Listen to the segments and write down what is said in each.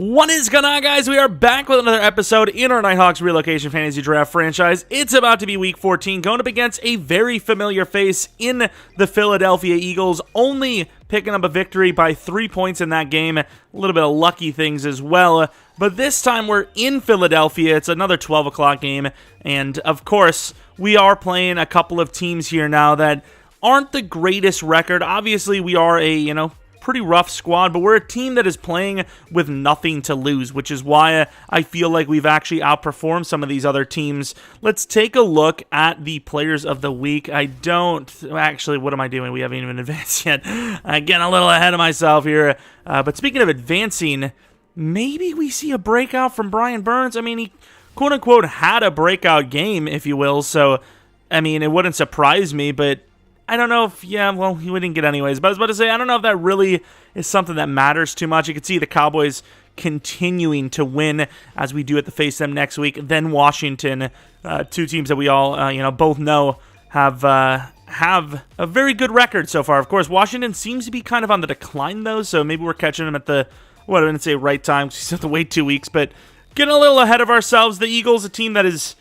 What is going on, guys? We are back with another episode in our Nighthawks Relocation Fantasy Draft franchise. It's about to be Week 14, going up against a very familiar face in the Philadelphia Eagles, only picking up a victory by 3 points in that game. A little bit of lucky things as well. But this time we're in Philadelphia. It's another 12 o'clock game. And, of course, we are playing a couple of teams here now that aren't the greatest record. Obviously, we are a, pretty rough squad, but we're a team that is playing with nothing to lose, which is why I feel like we've actually outperformed some of these other teams. Let's take a look at the players of the week. Actually, what am I doing? We haven't even advanced yet. I'm getting a little ahead of myself here. But speaking of advancing, maybe we see a breakout from Brian Burns. I mean, he quote-unquote had a breakout game, if you will, so, I mean, it wouldn't surprise me, but I don't know if, he didn't get anyways. But I was about to say, I don't know if that really is something that matters too much. You can see the Cowboys continuing to win as we do have to face them next week. Then Washington, two teams that we all, both know have a very good record so far. Of course, Washington seems to be kind of on the decline, though, so maybe we're catching them at the, I wouldn't say right time, because we still have to wait 2 weeks, but getting a little ahead of ourselves. The Eagles, a team that is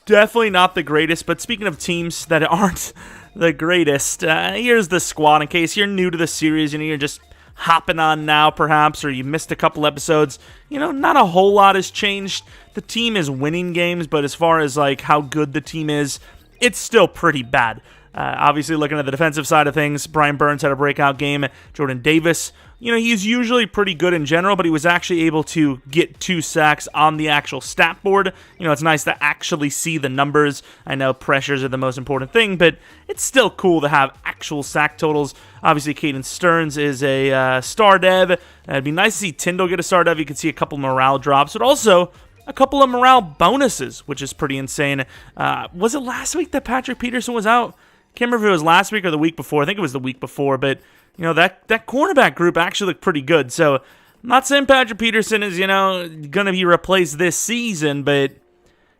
definitely not the greatest, but speaking of teams that aren't the greatest, here's the squad in case you're new to the series and you're just hopping on now perhaps, or you missed a couple episodes. Not a whole lot has changed. The team is winning games, but as far as like how good the team is, it's still pretty bad. Obviously, looking at the defensive side of things, Brian Burns had a breakout game. Jordan Davis, he's usually pretty good in general, but he was actually able to get 2 sacks on the actual stat board. It's nice to actually see the numbers. I know pressures are the most important thing, but it's still cool to have actual sack totals. Obviously, Caden Stearns is a star dev. It'd be nice to see Tyndall get a star dev. You can see a couple morale drops, but also a couple of morale bonuses, which is pretty insane. Was it last week that Patrick Peterson was out? Can't remember if it was last week or the week before. I think it was the week before, but that cornerback group actually looked pretty good. So, I'm not saying Patrick Peterson is, going to be replaced this season, but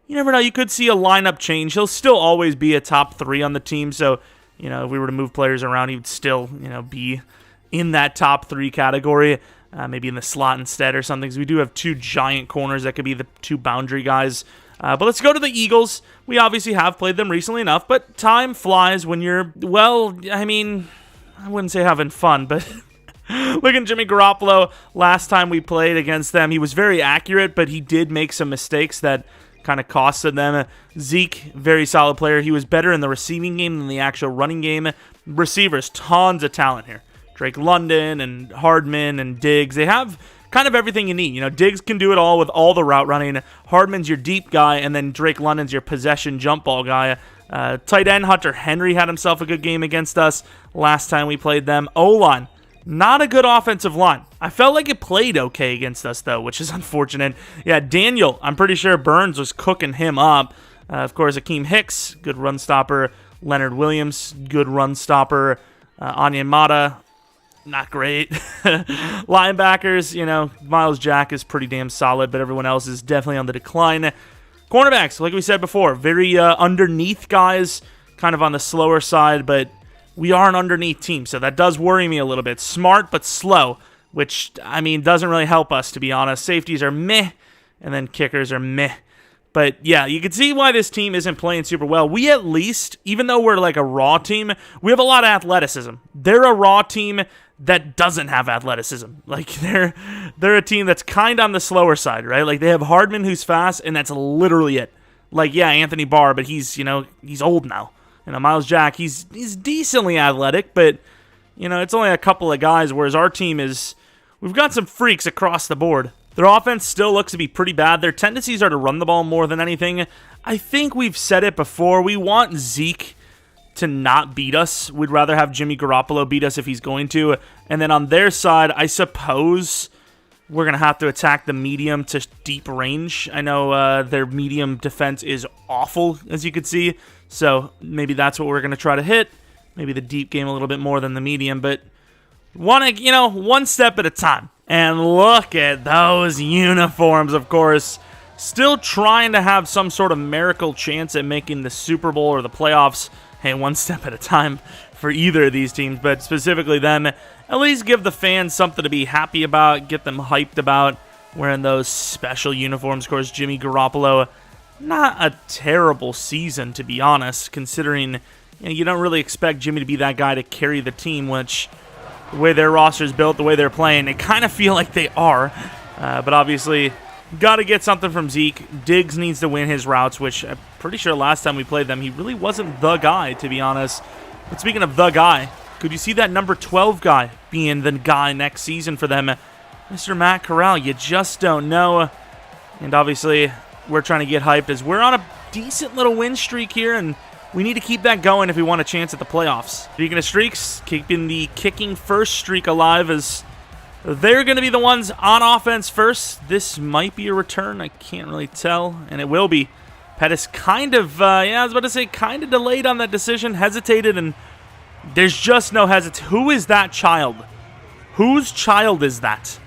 you never know. You could see a lineup change. He'll still always be a top 3 on the team. So, if we were to move players around, he would still, be in that top 3 category. Maybe in the slot instead or something. Because we do have 2 giant corners that could be the 2 boundary guys. But let's go to the Eagles. We obviously have played them recently enough, but time flies when you're, I wouldn't say having fun, but look at Jimmy Garoppolo. Last time we played against them, he was very accurate, but he did make some mistakes that kind of costed them. Zeke, very solid player. He was better in the receiving game than the actual running game. Receivers, tons of talent here. Drake London and Hardman and Diggs, they have kind of everything you need. Diggs can do it all with all the route running. Hardman's your deep guy, and then Drake London's your possession jump ball guy. Tight end Hunter Henry had himself a good game against us last time we played them. O-line, not a good offensive line. I felt like it played okay against us, though, which is unfortunate. Yeah, Daniel, I'm pretty sure Burns was cooking him up. Of course, Akeem Hicks, good run stopper. Leonard Williams, good run stopper. Anya Mata, not great. Linebackers, Miles Jack is pretty damn solid, but everyone else is definitely on the decline. Cornerbacks, like we said before, very underneath guys, kind of on the slower side, but we are an underneath team, so that does worry me a little bit. Smart, but slow, which, doesn't really help us, to be honest. Safeties are meh, and then kickers are meh. But, yeah, you can see why this team isn't playing super well. We at least, even though we're like a raw team, we have a lot of athleticism. They're a raw team that doesn't have athleticism. Like, they're a team that's kind of on the slower side, right? Like, they have Hardman, who's fast, and that's literally it. Like, yeah, Anthony Barr, but he's old now. Miles Jack, he's decently athletic, but, it's only a couple of guys, whereas our team we've got some freaks across the board. Their offense still looks to be pretty bad. Their tendencies are to run the ball more than anything. I think we've said it before. We want Zeke to not beat us. We'd rather have Jimmy Garoppolo beat us if he's going to. And then on their side, I suppose we're going to have to attack the medium to deep range. I know their medium defense is awful, as you can see. So maybe that's what we're going to try to hit. Maybe the deep game a little bit more than the medium. But one step at a time. And look at those uniforms, of course. Still trying to have some sort of miracle chance at making the Super Bowl or the playoffs. Hey, one step at a time for either of these teams, but specifically them. At least give the fans something to be happy about, get them hyped about. wearing those special uniforms. Of course, Jimmy Garoppolo, not a terrible season, to be honest, considering you don't really expect Jimmy to be that guy to carry the team, which the way their roster is built, the way they're playing, they kind of feel like they are. But obviously, got to get something from Zeke. Diggs needs to win his routes, which I'm pretty sure last time we played them, he really wasn't the guy, to be honest. But speaking of the guy, could you see that number 12 guy being the guy next season for them? Mr. Matt Corral, you just don't know. And obviously, we're trying to get hyped as we're on a decent little win streak here, and we need to keep that going if we want a chance at the playoffs. Speaking of streaks, keeping the kicking first streak alive as they're going to be the ones on offense first. This might be a return. I can't really tell, and it will be. Pettis kind of, I was about to say, kind of delayed on that decision, hesitated, and there's just no hesitation. Who is that child? Whose child is that?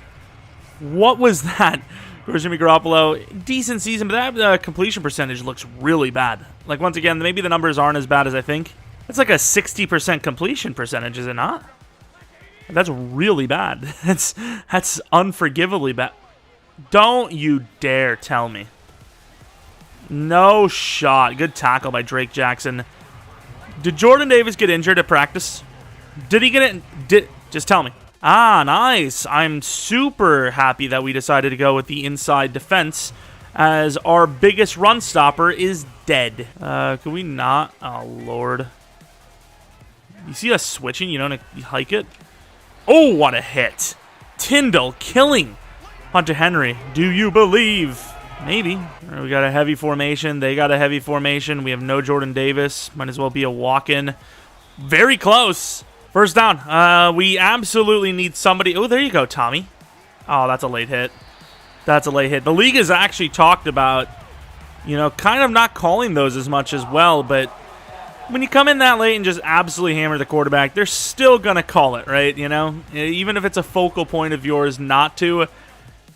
What was that? Of course, Jimmy Garoppolo, decent season, but that completion percentage looks really bad. Like, once again, maybe the numbers aren't as bad as I think. It's like a 60% completion percentage, is it not? That's really bad. That's unforgivably bad. Don't you dare tell me. No shot. Good tackle by Drake Jackson. Did Jordan Davis get injured at practice? Did he get it? Just tell me. Ah, nice. I'm super happy that we decided to go with the inside defense as our biggest run stopper is dead. Can we not? Oh, Lord. You see us switching? You don't hike it? Oh, what a hit. Tyndall killing Hunter Henry. Do you believe? Maybe. Right, we got a heavy formation. They got a heavy formation. We have no Jordan Davis. Might as well be a walk-in. Very close. First down. We absolutely need somebody. Oh, there you go, Tommy. Oh, that's a late hit. That's a late hit. The league has actually talked about, kind of not calling those as much as well, but when you come in that late and just absolutely hammer the quarterback, they're still going to call it, right? Even if it's a focal point of yours not to.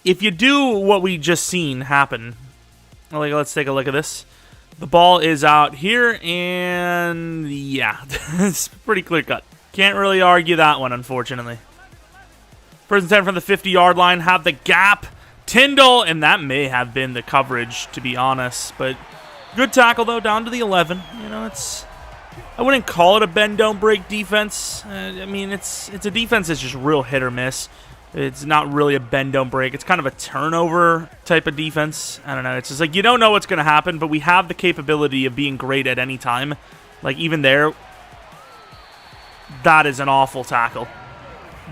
If you do what we just seen happen, let's take a look at this. The ball is out here, and yeah, it's pretty clear-cut. Can't really argue that one, unfortunately. First and 10 from the 50-yard line, have the gap. Tyndall, and that may have been the coverage, to be honest. But good tackle, though, down to the 11. I wouldn't call it a bend-don't-break defense. It's a defense that's just real hit or miss. It's not really a bend-don't-break. It's kind of a turnover type of defense. I don't know. It's just like you don't know what's going to happen, but we have the capability of being great at any time. Like, even there, that is an awful tackle.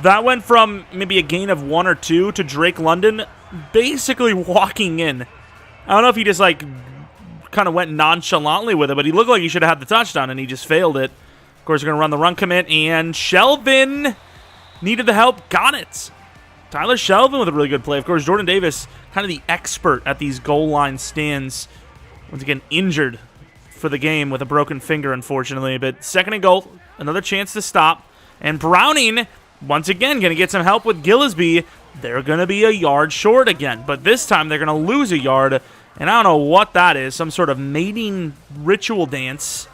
That went from maybe a gain of 1 or 2 to Drake London basically walking in. I don't know if he just, kind of went nonchalantly with it, but he looked like he should have had the touchdown, and he just failed it. Of course, we're going to run the run commit, and Shelvin needed the help. Got it. Tyler Shelvin with a really good play. Of course, Jordan Davis, kind of the expert at these goal line stands. Once again, injured for the game with a broken finger, unfortunately. But second and goal, another chance to stop. And Browning, once again, going to get some help with Gillespie. They're going to be a yard short again. But this time, they're going to lose a yard. And I don't know what that is. Some sort of mating ritual dance.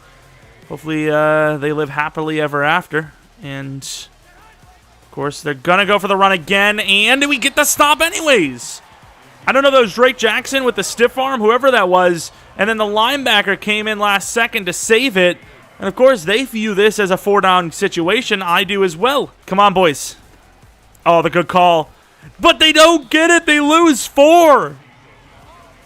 Hopefully, they live happily ever after. And of course, they're going to go for the run again. And we get the stop anyways. I don't know if that was Drake Jackson with the stiff arm, whoever that was. And then the linebacker came in last second to save it. And of course, they view this as a 4-down situation. I do as well. Come on, boys. Oh, the good call. But they don't get it. They lose 4.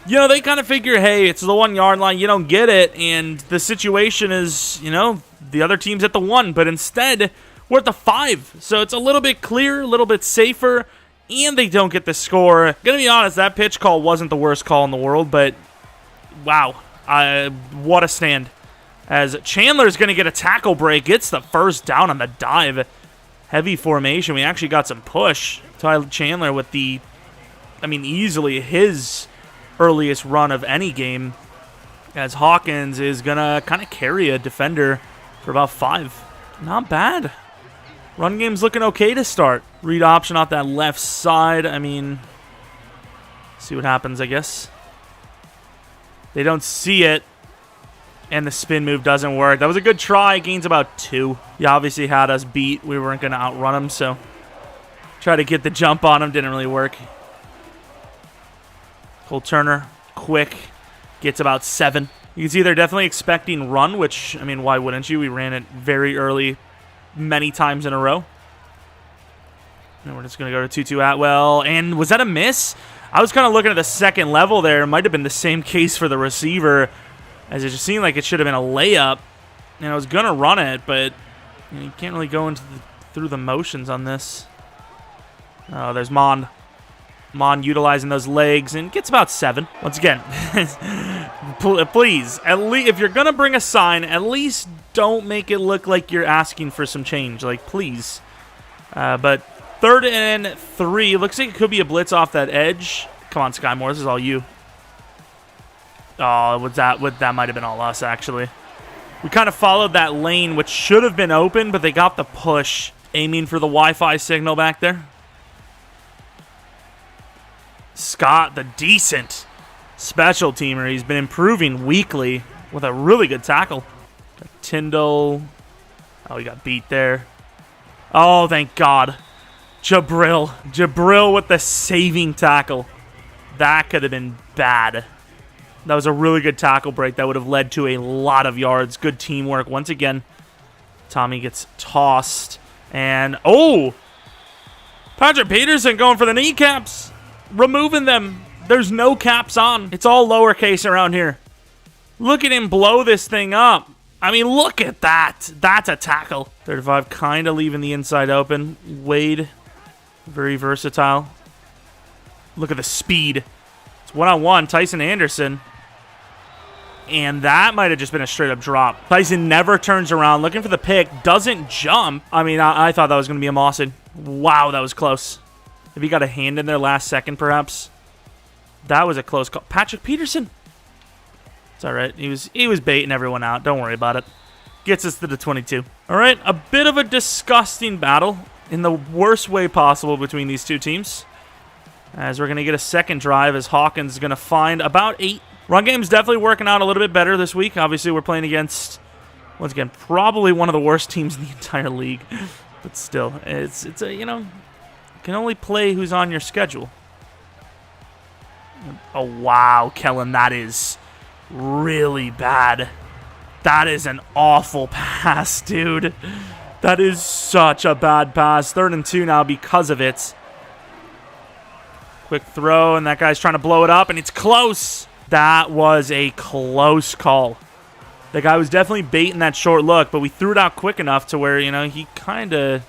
They kind of figure, hey, it's the 1-yard line. You don't get it. And the situation is, the other team's at the 1. But instead, we're at the 5. So it's a little bit clearer, a little bit safer. And they don't get the score. Gonna be honest, that pitch call wasn't the worst call in the world. But, wow. What a stand. As Chandler's going to get a tackle break. Gets the first down on the dive. Heavy formation. We actually got some push. Tyler Chandler with easily his earliest run of any game. As Hawkins is going to kind of carry a defender for about 5. Not bad. Run game's looking okay to start. Read option off that left side. See what happens, I guess. They don't see it. And the spin move doesn't work. That was a good try. Gains about 2. He obviously had us beat. We weren't going to outrun him, so try to get the jump on him. Didn't really work. Cole Turner, quick, gets about 7. You can see they're definitely expecting run, which, I mean, why wouldn't you? We ran it very early, many times in a row. And we're just going to go to Tutu Atwell. And was that a miss? I was kind of looking at the second level there. It might have been the same case for the receiver, as it just seemed like it should have been a layup. And I was going to run it, but you can't really go through the motions on this. Oh, there's Mond. Mond utilizing those legs and gets about 7. Once again, please, at least if you're going to bring a sign, at least don't make it look like you're asking for some change. Like, please. But 3rd and 3. Looks like it could be a blitz off that edge. Come on, Sky Moore. This is all you. Oh, that might have been all us, actually. We kind of followed that lane, which should have been open, but they got the push. Aiming for the Wi-Fi signal back there. Scott, the decent special teamer. He's been improving weekly with a really good tackle. Tyndall. Oh, he got beat there. Oh, thank God. Jabril. Jabril with the saving tackle. That could have been bad. That was a really good tackle break. That would have led to a lot of yards. Good teamwork. Once again, Tommy gets tossed. And, oh! Patrick Peterson going for the kneecaps. Removing them. There's no caps on. It's all lowercase around here. Look at him blow this thing up. I mean, look at that. That's a tackle. 35 kind of leaving the inside open. Wade, very versatile. Look at the speed. It's one-on-one. Tyson Anderson. And that might have just been a straight-up drop. Tyson never turns around. Looking for the pick. Doesn't jump. I mean, I thought that was going to be a Mawson. Wow, that was close. If he got a hand in there last second, perhaps. That was a close call. Patrick Peterson. It's all right. He was baiting everyone out. Don't worry about it. Gets us to the 22. All right, a bit of a disgusting battle in the worst way possible between these two teams. As we're going to get a second drive as Hawkins is going to find about 8. Run game's definitely working out a little bit better this week. Obviously, we're playing against, once again, probably one of the worst teams in the entire league. But still, it's a, you know, you can only play who's on your schedule. Oh, wow, Kellen, that is really bad. That is an awful pass, dude. That is such a bad pass. 3rd and 2 now because of it. Quick throw, and that guy's trying to blow it up, and it's close. That was a close call. The guy was definitely baiting that short look, but we threw it out quick enough to where, you know, he kind of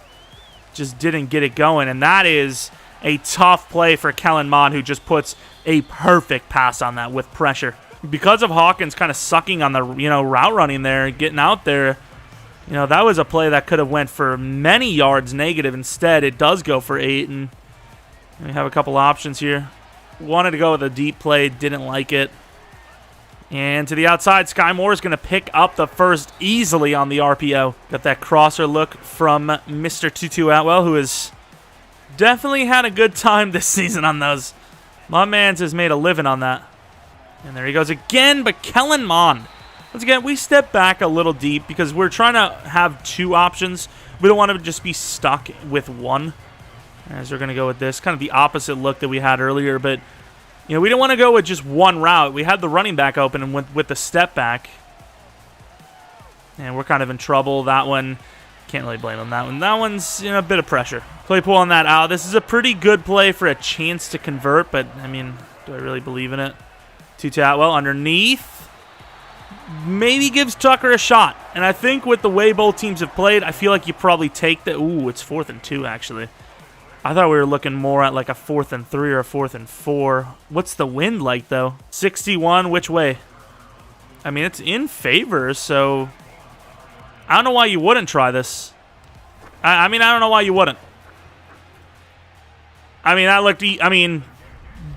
just didn't get it going, and that is a tough play for Kellen Mond, who just puts a perfect pass on that with pressure. Because of Hawkins kind of sucking on the, you know, route running there, getting out there, you know, that was a play that could have went for many yards negative. Instead, it does go for 8, and we have a couple options here. Wanted to go with a deep play, didn't like it. And to the outside, Sky Moore is going to pick up the first easily on the RPO. Got that crosser look from Mr. Tutu Atwell, who has definitely had a good time this season on those. My man's has made a living on that. And there he goes again, but Kellen Mond. Once again, we step back a little deep because we're trying to have 2 options. We don't want to just be stuck with 1. As we're going to go with this. Kind of the opposite look that we had earlier, but you know, we don't want to go with just 1 route. We had the running back open and with the step back. And we're kind of in trouble. That one, can't really blame him. That one. That one's, you know, a bit of pressure. Play pull on that out. This is a pretty good play for a chance to convert, but I mean, do I really believe in it? Tutu Atwell underneath. Maybe gives Tucker a shot. And I think with the way both teams have played, I feel like you probably take the... Ooh, it's 4th and 2, actually. I thought we were looking more at like a 4th and 3 or a 4th and 4. What's the wind like, though? 61, which way? I mean, it's in favor, so... I don't know why you wouldn't try this. I mean, I don't know why you wouldn't. I mean, that looked... I mean,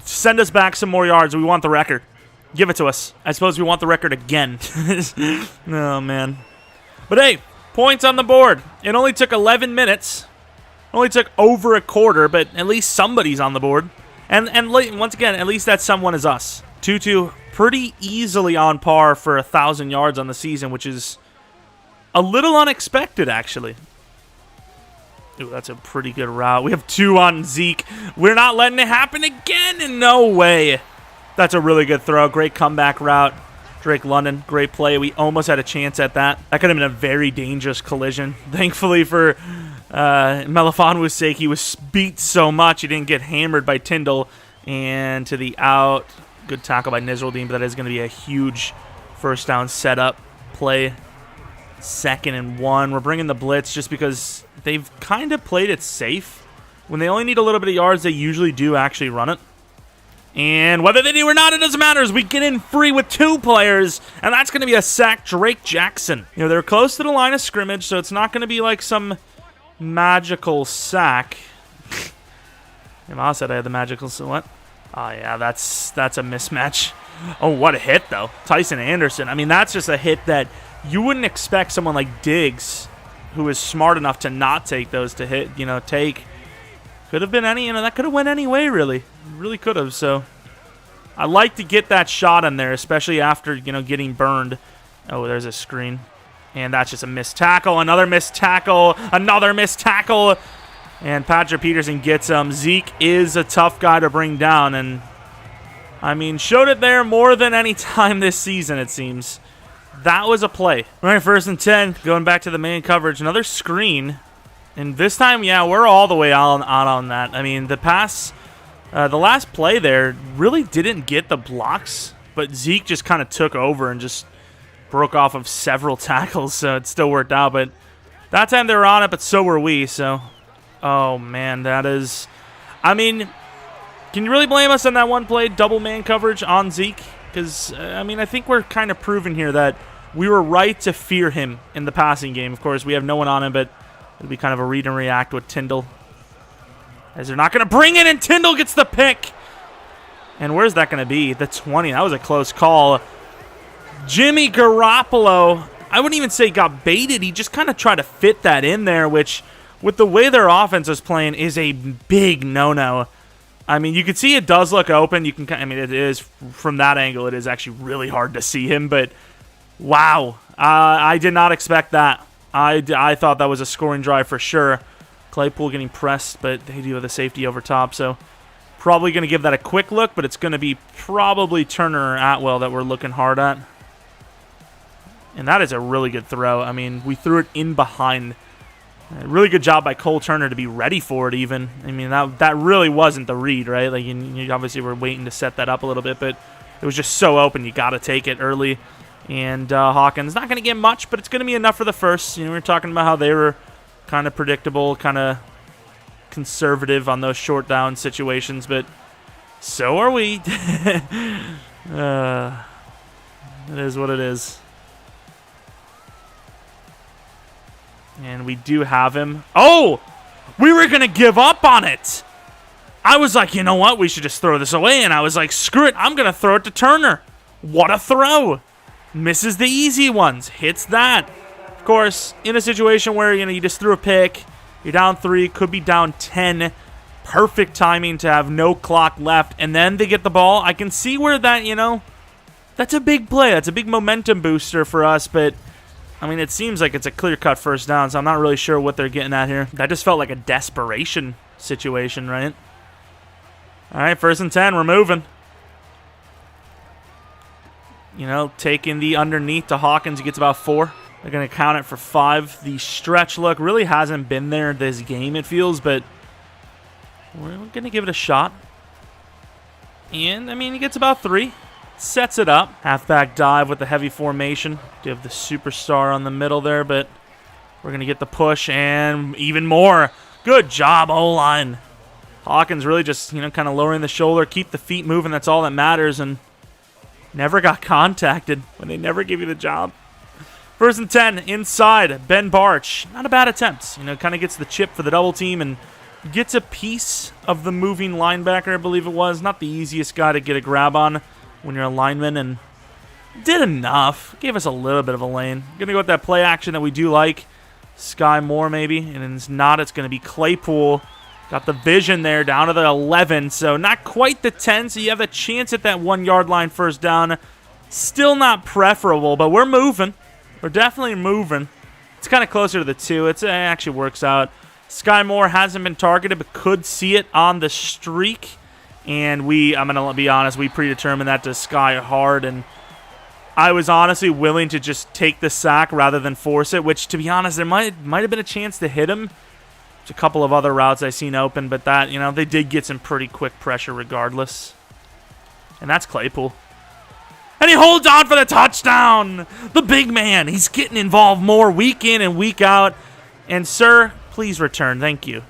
send us back some more yards. We want the record. Give it to us. I suppose we want the record again. Oh, man. But hey, points on the board. It only took 11 minutes. Only took over a quarter, but at least somebody's on the board. And once again, at least that someone is us. Tutu pretty easily on par for 1,000 yards on the season, which is a little unexpected, actually. Ooh, that's a pretty good route. We have 2 on Zeke. We're not letting it happen again. No way. That's a really good throw. Great comeback route. Drake London, great play. We almost had a chance at that. That could have been a very dangerous collision. Thankfully for Melifonwu's sake, he was beat so much he didn't get hammered by Tyndall. And to the out. Good tackle by Nizraldine, but that is going to be a huge first down setup play. 2nd and 1. We're bringing the blitz just because they've kind of played it safe. When they only need a little bit of yards, they usually do actually run it. And whether they do or not, it doesn't matter, as we get in free with 2 players, and that's going to be a sack. Drake Jackson. You know, they're close to the line of scrimmage, so it's not going to be like some magical sack. And I said I had the magical, so what? Oh, yeah, that's a mismatch. Oh, what a hit, though. Tyson Anderson. I mean, that's just a hit that you wouldn't expect someone like Diggs, who is smart enough to not take those, to hit, take. Could have been any, that could have went any way, really. Really could have, so. I like to get that shot in there, especially after, getting burned. Oh, there's a screen. And that's just a missed tackle. Another missed tackle. Another missed tackle. And Patrick Peterson gets him. Zeke is a tough guy to bring down, and, I mean, showed it there more than any time this season, it seems. That was a play. All right, 1st and 10. Going back to the man coverage. Another screen. And this time, yeah, we're all the way out on that. I mean, the last play there really didn't get the blocks, but Zeke just kind of took over and just broke off of several tackles, so it still worked out. But that time they were on it, but so were we, so. Oh, man, that is. I mean, can you really blame us on that one play, double man coverage on Zeke? Because, I mean, I think we're kind of proving here that we were right to fear him in the passing game. Of course, we have no one on him, but it'll be kind of a read and react with Tyndall. As they're not going to bring it, and Tyndall gets the pick. And where's that going to be? The 20. That was a close call. Jimmy Garoppolo, I wouldn't even say got baited. He just kind of tried to fit that in there, which, with the way their offense is playing, is a big no-no. I mean, you can see it does look open. You can, I mean, it is, from that angle, it is actually really hard to see him. But, wow. I did not expect that. I thought that was a scoring drive for sure. Claypool getting pressed, but they do have the safety over top, so probably going to give that a quick look, but it's going to be probably Turner or Atwell that we're looking hard at. And that is a really good throw. I mean, we threw it in behind. Really good job by Cole Turner to be ready for it even. I mean, that really wasn't the read, right? Like, you obviously were waiting to set that up a little bit, but it was just so open. You got to take it early. And Hawkins, not going to get much, but it's going to be enough for the first. We were talking about how they were kind of predictable, kind of conservative on those short down situations, but so are we. It is what it is. And we do have him. Oh! We were going to give up on it! I was like, you know what? We should just throw this away. And I was like, screw it. I'm going to throw it to Turner. What a throw. Misses the easy ones. Hits that. Of course, in a situation where, you just threw a pick, you're down 3, could be down 10. Perfect timing to have no clock left. And then they get the ball. I can see where that, that's a big play. That's a big momentum booster for us. But, I mean, it seems like it's a clear-cut first down, so I'm not really sure what they're getting at here. That just felt like a desperation situation, right? All right, 1st and 10. We're moving. Taking the underneath to Hawkins. He gets about 4. They're going to count it for 5. The stretch look really hasn't been there this game, it feels, but we're going to give it a shot. And, I mean, he gets about 3. Sets it up. Halfback dive with the heavy formation. Do have the superstar on the middle there, but we're going to get the push and even more. Good job, O-line. Hawkins really just, kind of lowering the shoulder, keep the feet moving. That's all that matters, and never got contacted when they never give you the job. 1st and 10, inside, Ben Barch. Not a bad attempt. Kind of gets the chip for the double team and gets a piece of the moving linebacker, I believe it was. Not the easiest guy to get a grab on when you're a lineman, and did enough. Gave us a little bit of a lane. Going to go with that play action that we do like. Sky Moore, maybe. And it's not. It's going to be Claypool. Got the vision there down to the 11, so not quite the 10, so you have a chance at that 1-yard line first down. Still not preferable, but we're moving. We're definitely moving. It's kind of closer to the 2. It actually works out. Sky Moore hasn't been targeted, but could see it on the streak. And I'm going to be honest, we predetermined that to sky hard, and I was honestly willing to just take the sack rather than force it, which, to be honest, there might have been a chance to hit him. There's a couple of other routes I've seen open, but that, they did get some pretty quick pressure regardless. And that's Claypool. And he holds on for the touchdown! The big man, he's getting involved more week in and week out. And, sir, please return. Thank you.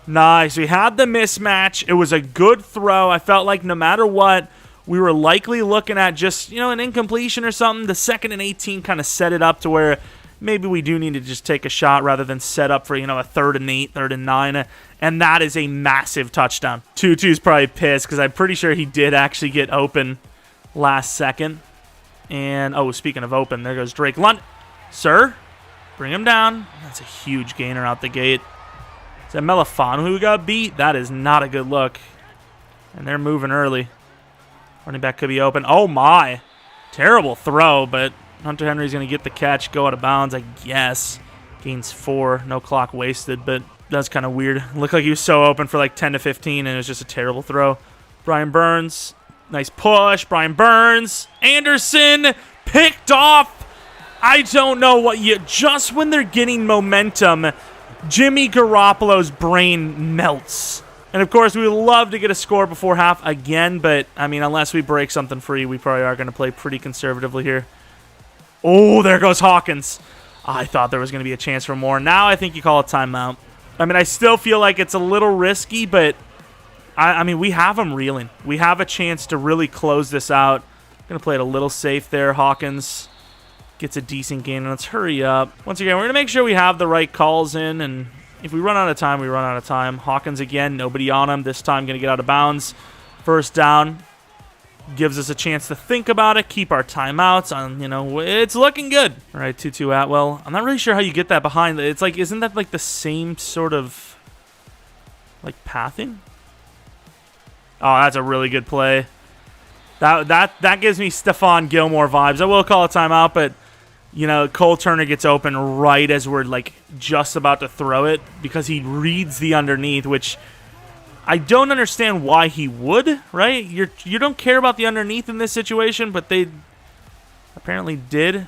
Nice. We had the mismatch. It was a good throw. I felt like no matter what, we were likely looking at just, an incompletion or something. The 2nd and 18 kind of set it up to where maybe we do need to just take a shot rather than set up for, a 3rd and 8, 3rd and 9. And that is a massive touchdown. Tutu's probably pissed because I'm pretty sure he did actually get open last second. And, speaking of open, there goes Drake London. Sir, bring him down. That's a huge gainer out the gate. Is that Melifano who got beat? That is not a good look. And they're moving early. Running back could be open. Oh, my. Terrible throw, but Hunter Henry's going to get the catch, go out of bounds, I guess. Gains 4. No clock wasted, but that's kind of weird. Looked like he was so open for like 10 to 15, and it was just a terrible throw. Brian Burns. Nice push. Brian Burns. Anderson picked off. I don't know what just when they're getting momentum, Jimmy Garoppolo's brain melts. And, of course, we would love to get a score before half again, but, unless we break something free, we probably are going to play pretty conservatively here. Oh, there goes Hawkins. I thought there was going to be a chance for more. Now I think you call a timeout. I still feel like it's a little risky, but, we have them reeling. We have a chance to really close this out. Going to play it a little safe there. Hawkins gets a decent gain. Let's hurry up. Once again, we're going to make sure we have the right calls in, and if we run out of time, we run out of time. Hawkins again, nobody on him. This time going to get out of bounds. First down. Gives us a chance to think about it, keep our timeouts on, it's looking good. All right, Tutu Atwell. I'm not really sure how you get that behind. It's like, isn't that like the same sort of, like, pathing? Oh, that's a really good play. That gives me Stephon Gilmore vibes. I will call a timeout, but, Cole Turner gets open right as we're, like, just about to throw it because he reads the underneath, which I don't understand why he would, right? You don't care about the underneath in this situation, but they apparently did.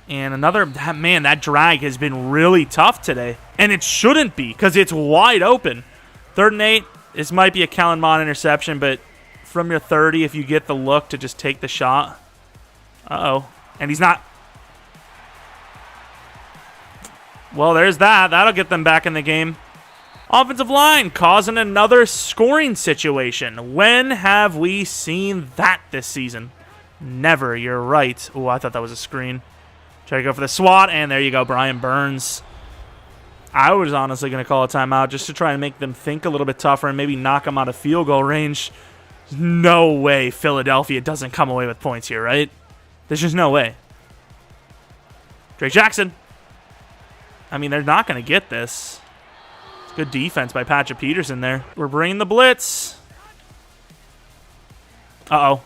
And that drag has been really tough today. And it shouldn't be because it's wide open. 3rd and 8. This might be a Kellen Mond interception, but from your 30, if you get the look to just take the shot. Uh-oh. And he's not. Well, there's that. That'll get them back in the game. Offensive line causing another scoring situation. When have we seen that this season? Never, you're right. Oh, I thought that was a screen. Try to go for the swat, and there you go, Brian Burns. I was honestly going to call a timeout just to try and make them think a little bit tougher and maybe knock them out of field goal range. No way Philadelphia doesn't come away with points here, right? There's just no way. Drake Jackson. They're not going to get this. Good defense by Patrick Peterson there. We're bringing the blitz. Uh-oh.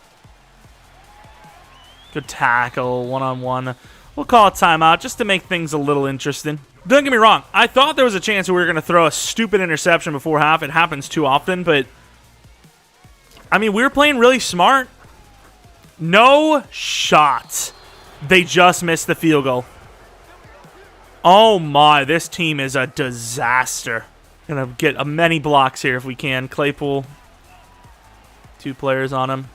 Good tackle, one-on-one. We'll call it timeout just to make things a little interesting. Don't get me wrong. I thought there was a chance we were going to throw a stupid interception before half. It happens too often, but we were playing really smart. No shot. They just missed the field goal. Oh, my. This team is a disaster. Gonna get many blocks here if we can. Claypool. 2 players on him.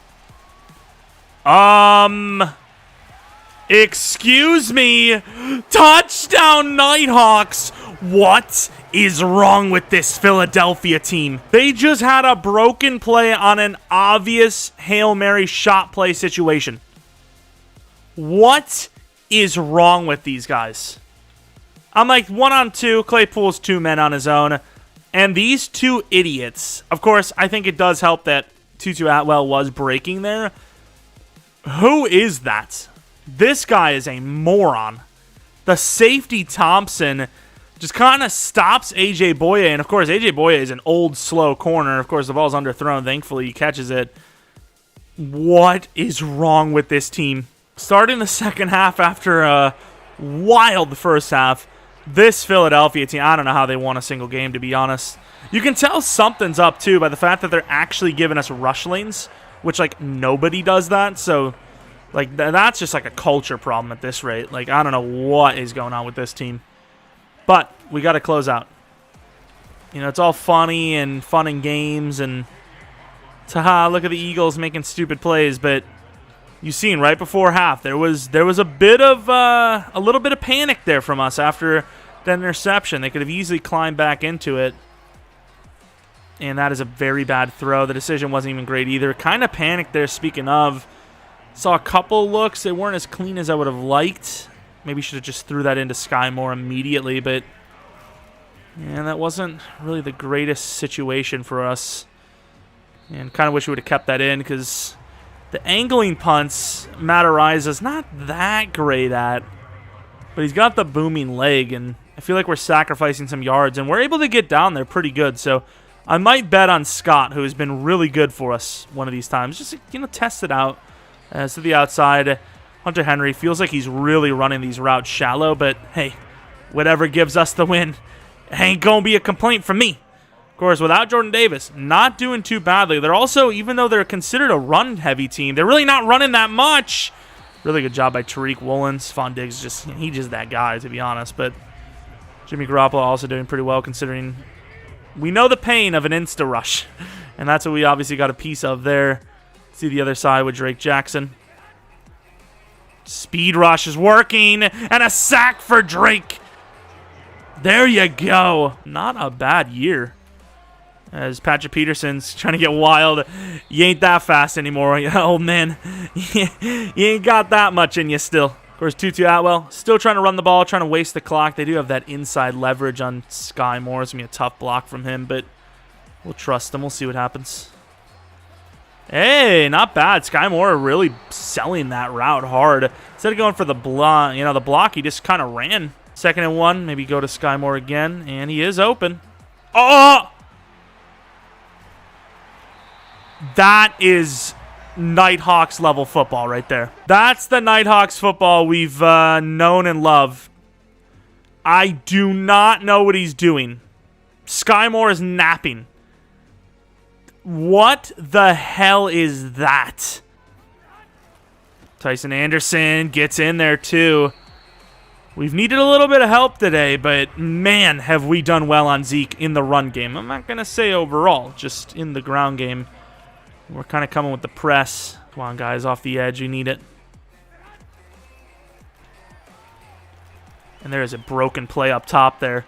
Excuse me. Touchdown, Nighthawks. What is wrong with this Philadelphia team? They just had a broken play on an obvious Hail Mary shot play situation. What is wrong with these guys? I'm like 1-on-2. Claypool's 2 men on his own. And these 2 idiots, of course, I think it does help that Tutu Atwell was breaking there. Who is that? This guy is a moron. The safety Thompson just kind of stops A.J. Boye. And, of course, A.J. Boye is an old, slow corner. Of course, the ball's underthrown. Thankfully, he catches it. What is wrong with this team? Starting the second half after a wild first half, This Philadelphia team, I don't know how they won a single game, to be honest. You can tell something's up, too, by the fact that they're actually giving us rush lanes, which, like, nobody does that. So, like, that's just, like, a culture problem at this rate. Like, I don't know what is going on with this team. But we got to close out. You know, it's all funny and fun and games, and haha, look at the Eagles making stupid plays, but you've seen right before half there was a bit of a little bit of panic there from us after that interception. They could have easily climbed back into it, and that is a very bad throw. The decision wasn't even great either. Kind of panicked there. Speaking of, saw a couple looks. They weren't as clean as I would have liked. Maybe should have just threw that into Sky Moore immediately, but yeah, that wasn't really the greatest situation for us. And kind of wish we would have kept that in, because the angling punts Matt Ariza's not that great at, but he's got the booming leg, and I feel like we're sacrificing some yards, and we're able to get down there pretty good. So I might bet on Scott, who has been really good for us one of these times. Just, you know, test it out. To the outside, Hunter Henry feels like he's really running these routes shallow, but hey, whatever gives us the win, ain't gonna be a complaint from me. Of course, without Jordan Davis, not doing too badly. They're also, even though they're considered a run-heavy team, they're really not running that much. Really good job by Tariq Woolen. Stephon Diggs, he's just that guy, to be honest. But Jimmy Garoppolo also doing pretty well, considering we know the pain of an insta rush. And that's what we obviously got a piece of there. See the other side with Drake Jackson. Speed rush is working, and a sack for Drake. There you go. Not a bad year. As Patrick Peterson's trying to get wild. You ain't that fast anymore, old man. You ain't got that much in you still. Of course, Tutu Atwell still trying to run the ball, trying to waste the clock. They do have that inside leverage on Sky Moore. It's going to be a tough block from him, but we'll trust him. We'll see what happens. Hey, not bad. Sky Moore really selling that route hard. Instead of going for the block, he just kind of ran. 2nd and 1, maybe go to Sky Moore again, and he is open. Oh! That is Nighthawks level football right there. That's the Nighthawks football we've known and loved. I do not know what he's doing. Sky Moore is napping. What the hell is that? Tyson Anderson gets in there too. We've needed a little bit of help today, but man, have we done well on Zeke in the run game. I'm not going to say overall, just in the ground game. We're kind of coming with the press. Come on, guys, off the edge. You need it. And there is a broken play up top there.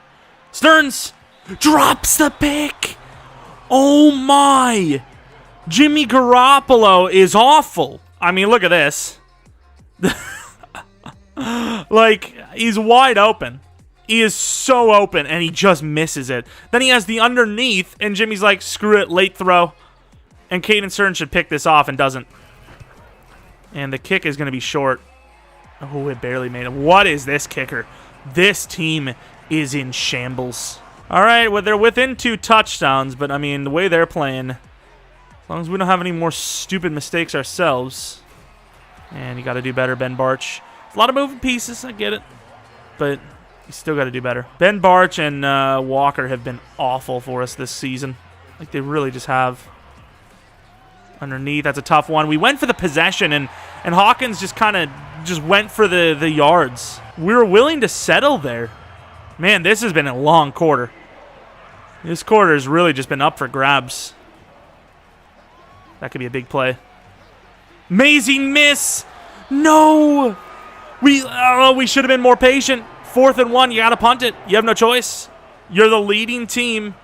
Stearns drops the pick. Oh, my. Jimmy Garoppolo is awful. I mean, look at this. Like, he's wide open. He is so open, and he just misses it. Then he has the underneath, and Jimmy's like, screw it, late throw. And Caden Stearns should pick this off and doesn't. And the kick is going to be short. Oh, it barely made it. What is this kicker? This team is in shambles. All right, well, they're within 2 touchdowns, but, I mean, the way they're playing, as long as we don't have any more stupid mistakes ourselves. And you got to do better, Ben Barch. A lot of moving pieces, I get it. But you still got to do better. Ben Barch and Walker have been awful for us this season. Like, they really just have. Underneath, that's a tough one. We went for the possession, and Hawkins just kind of went for the yards. We were willing to settle there. Man, this has been a long quarter. This quarter has really just been up for grabs. That could be a big play. Amazing miss. No. We should have been more patient. 4th and 1, you got to punt it. You have no choice. You're the leading team,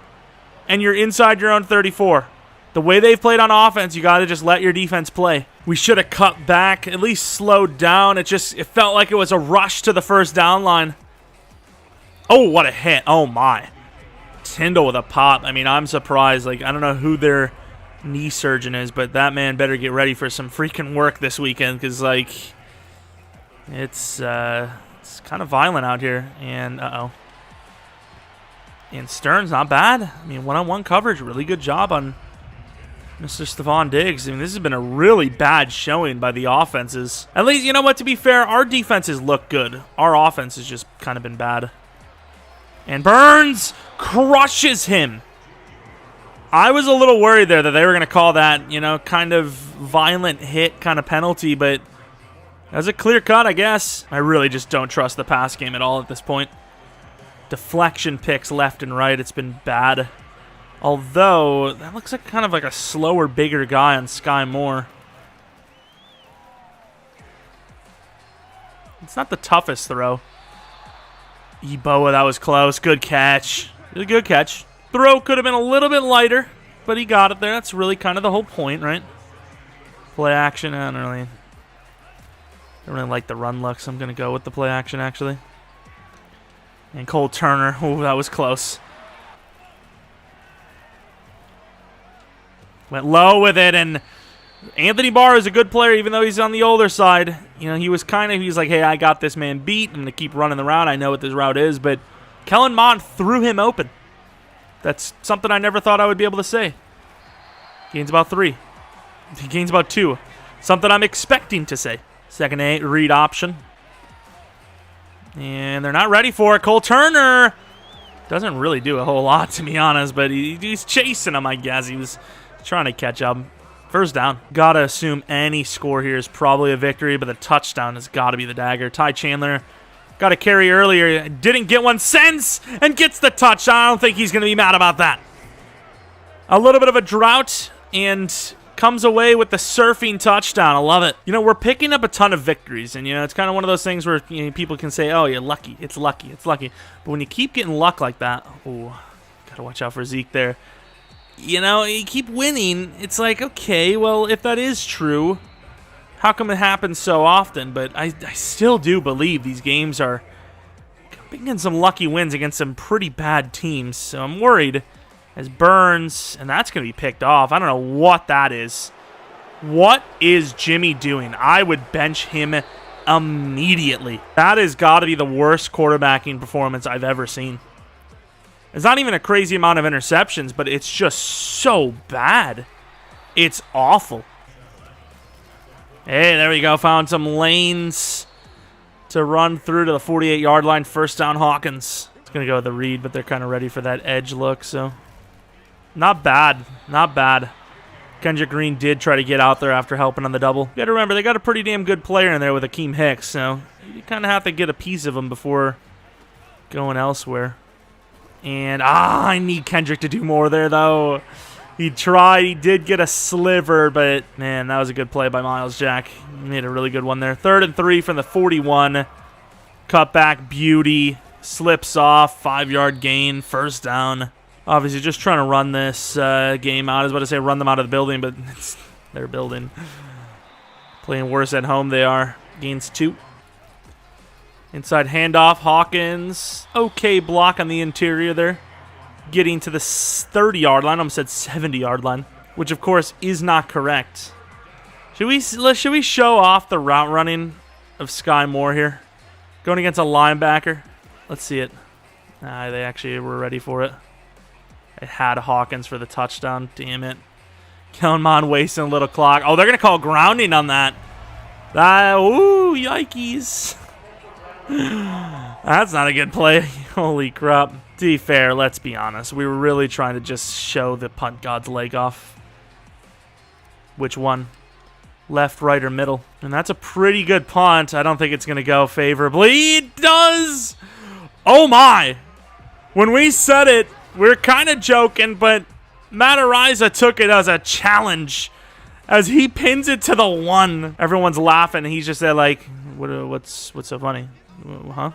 and you're inside your own 34. The way they've played on offense, you got to just let your defense play. We should have cut back, at least slowed down. It felt like it was a rush to the first down line. Oh, what a hit. Oh, my. Tyndall with a pop. I mean, I'm surprised. Like, I don't know who their knee surgeon is, but that man better get ready for some freaking work this weekend, because, like, it's kind of violent out here. And, uh-oh. And Stearns, not bad. I mean, one-on-one coverage, really good job on Mr. Stephon Diggs. I mean, this has been a really bad showing by the offenses. At least, you know what, to be fair, our defenses look good. Our offense has just kind of been bad. And Burns crushes him. I was a little worried there that they were going to call that, you know, kind of violent hit kind of penalty, but that was a clear cut, I guess. I really just don't trust the pass game at all at this point. Deflection picks left and right. It's been bad. Although, that looks like kind of like a slower, bigger guy on Sky Moore. It's not the toughest throw. Eboa, that was close. Good catch. Good catch. Throw could have been a little bit lighter, but he got it there. That's really kind of the whole point, right? Play action. I don't really like the run look, so I'm going to go with the play action, actually. And Cole Turner. Oh, that was close. Went low with it, and Anthony Barr is a good player, even though he's on the older side. You know, he was like, hey, I got this man beat. I'm going to keep running the route. I know what this route is, but Kellen Mond threw him open. That's something I never thought I would be able to say. Gains about 3. He gains about 2. Something I'm expecting to say. Second read option. And they're not ready for it. Cole Turner doesn't really do a whole lot, to be honest, but he's chasing him, I guess. He was trying to catch up. First down. Got to assume any score here is probably a victory, but the touchdown has got to be the dagger. Ty Chandler got a carry earlier. Didn't get one since and gets the touchdown. I don't think he's going to be mad about that. A little bit of a drought and comes away with the surfing touchdown. I love it. You know, we're picking up a ton of victories, and, you know, it's kind of one of those things where, you know, people can say, oh, you're lucky. It's lucky. It's lucky. But when you keep getting luck like that, oh, got to watch out for Zeke there. You know, you keep winning. It's like, okay, well, if that is true, how come it happens so often? But I still do believe these games are getting some lucky wins against some pretty bad teams. So I'm worried as Burns, and that's going to be picked off. I don't know what that is. What is Jimmy doing? I would bench him immediately. That has got to be the worst quarterbacking performance I've ever seen. It's not even a crazy amount of interceptions, but it's just so bad. It's awful. Hey, there we go. Found some lanes to run through to the 48-yard line. First down, Hawkins. It's going to go with the read, but they're kind of ready for that edge look, so not bad. Not bad. Kendrick Green did try to get out there after helping on the double. You got to remember, they got a pretty damn good player in there with Akeem Hicks, so you kind of have to get a piece of him before going elsewhere. And, I need Kendrick to do more there, though. He tried. He did get a sliver, but, man, that was a good play by Miles Jack. He made a really good one there. 3rd and 3 from the 41. Cutback beauty. Slips off. 5-yard gain. First down. Obviously, just trying to run this game out. I was about to say run them out of the building, but it's their building. Playing worse at home they are. Gains 2. Inside handoff, Hawkins. Okay block on the interior there. Getting to the 30-yard line. I almost said 70-yard line, which, of course, is not correct. Should we show off the route running of Sky Moore here? Going against a linebacker. Let's see it. They actually were ready for it. It had Hawkins for the touchdown. Damn it. Kellen Mond wasting a little clock. Oh, they're going to call grounding on that. Ooh, yikes. That's not a good play. Holy crap. To be fair, let's be honest. We were really trying to just show the punt god's leg off. Which one? Left, right, or middle? And that's a pretty good punt. I don't think it's going to go favorably. It does! Oh my! When we said it, we were kind of joking, but Matt Ariza took it as a challenge as he pins it to the 1. Everyone's laughing. He's just there like, what's so funny? Huh?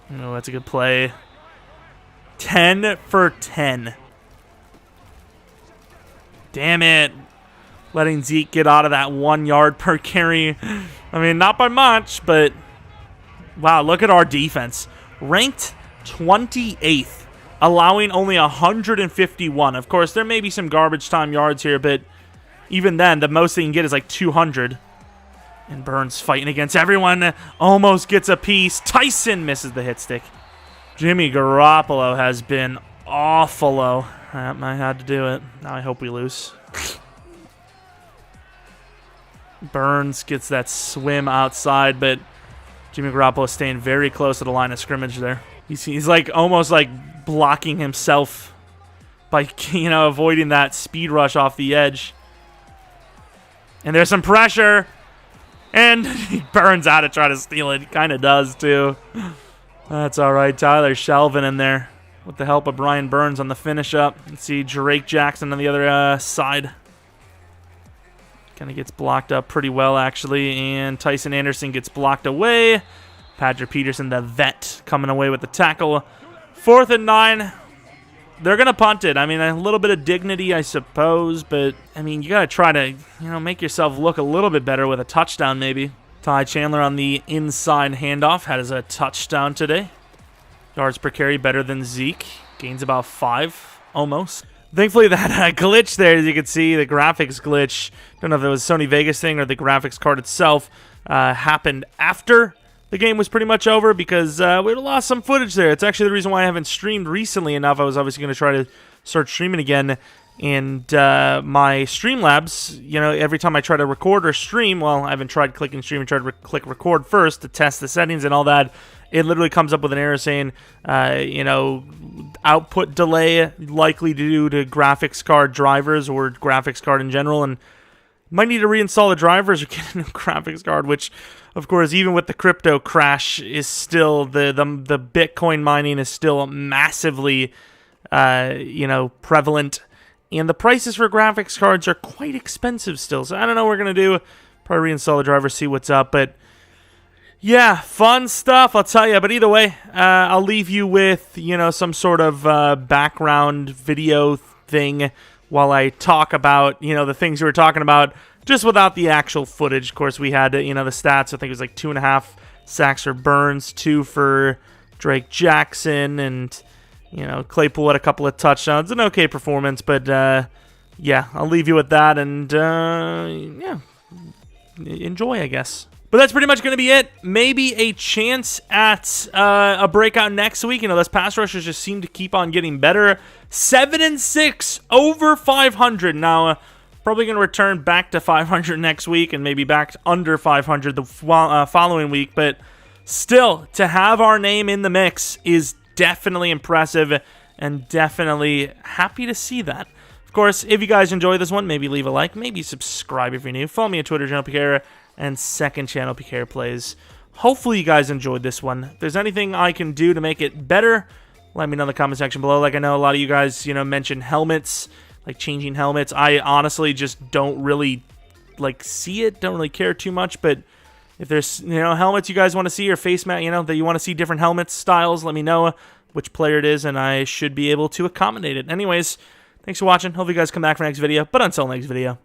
No, that's a good play. 10 for 10. Damn it. Letting Zeke get out of that 1 yard per carry. I mean, not by much, but wow, look at our defense. Ranked 28th, allowing only 151. Of course, there may be some garbage time yards here, but even then, the most they can get is like 200. And Burns fighting against everyone. Almost gets a piece. Tyson misses the hit stick. Jimmy Garoppolo has been awful. I had to do it. Now I hope we lose. Burns gets that swim outside, but Jimmy Garoppolo staying very close to the line of scrimmage there. He's like almost like blocking himself by, you know, avoiding that speed rush off the edge. And there's some pressure. And he burns out to try to steal it. He kind of does, too. That's all right. Tyler Shelvin in there with the help of Brian Burns on the finish up. Let's see Drake Jackson on the other side. Kind of gets blocked up pretty well, actually. And Tyson Anderson gets blocked away. Patrick Peterson, the vet, coming away with the tackle. 4th and 9. They're going to punt it. I mean, a little bit of dignity, I suppose. But, I mean, you got to try to, you know, make yourself look a little bit better with a touchdown, maybe. Ty Chandler on the inside handoff. Has a touchdown today. Yards per carry better than Zeke. Gains about 5, almost. Thankfully, that glitch there, as you can see, the graphics glitch, don't know if it was a Sony Vegas thing or the graphics card itself, happened after the game was pretty much over because we lost some footage there. It's actually the reason why I haven't streamed recently enough. I was obviously going to try to start streaming again, and my Streamlabs, you know, every time I try to record or stream, well, I haven't tried clicking stream and tried to click record first to test the settings and all that. It literally comes up with an error saying, you know, output delay likely due to graphics card drivers or graphics card in general, and might need to reinstall the drivers or get a new graphics card, which, of course, even with the crypto crash, is still, the Bitcoin mining is still massively, you know, prevalent, and the prices for graphics cards are quite expensive still, so I don't know what we're going to do. Probably reinstall the driver, see what's up, but yeah, fun stuff, I'll tell you. But either way, I'll leave you with, you know, some sort of background video thing while I talk about, you know, the things we were talking about, just without the actual footage. Of course, we had, you know, the stats. I think it was like 2.5 sacks for Burns, 2 for Drake Jackson, and, you know, Claypool had a couple of touchdowns. An okay performance, but, yeah, I'll leave you with that, and, yeah, enjoy, I guess. But that's pretty much going to be it. Maybe a chance at a breakout next week. You know, those pass rushers just seem to keep on getting better. 7-6, over 500. Now, probably going to return back to 500 next week and maybe back under 500 the following week. But still, to have our name in the mix is definitely impressive and definitely happy to see that. Of course, if you guys enjoyed this one, maybe leave a like, maybe subscribe if you're new. Follow me on Twitter, Jeromepkr, and second channel, PKR Plays. Hopefully you guys enjoyed this one. If there's anything I can do to make it better, let me know in the comment section below. Like, I know a lot of you guys, you know, mentioned helmets, like changing helmets. I honestly just don't really, like, see it, don't really care too much, but if there's, you know, helmets you guys want to see or face mat, you know, that you want to see different helmet styles, let me know which player it is, and I should be able to accommodate it. Anyways, thanks for watching. Hope you guys come back for the next video, but until next video,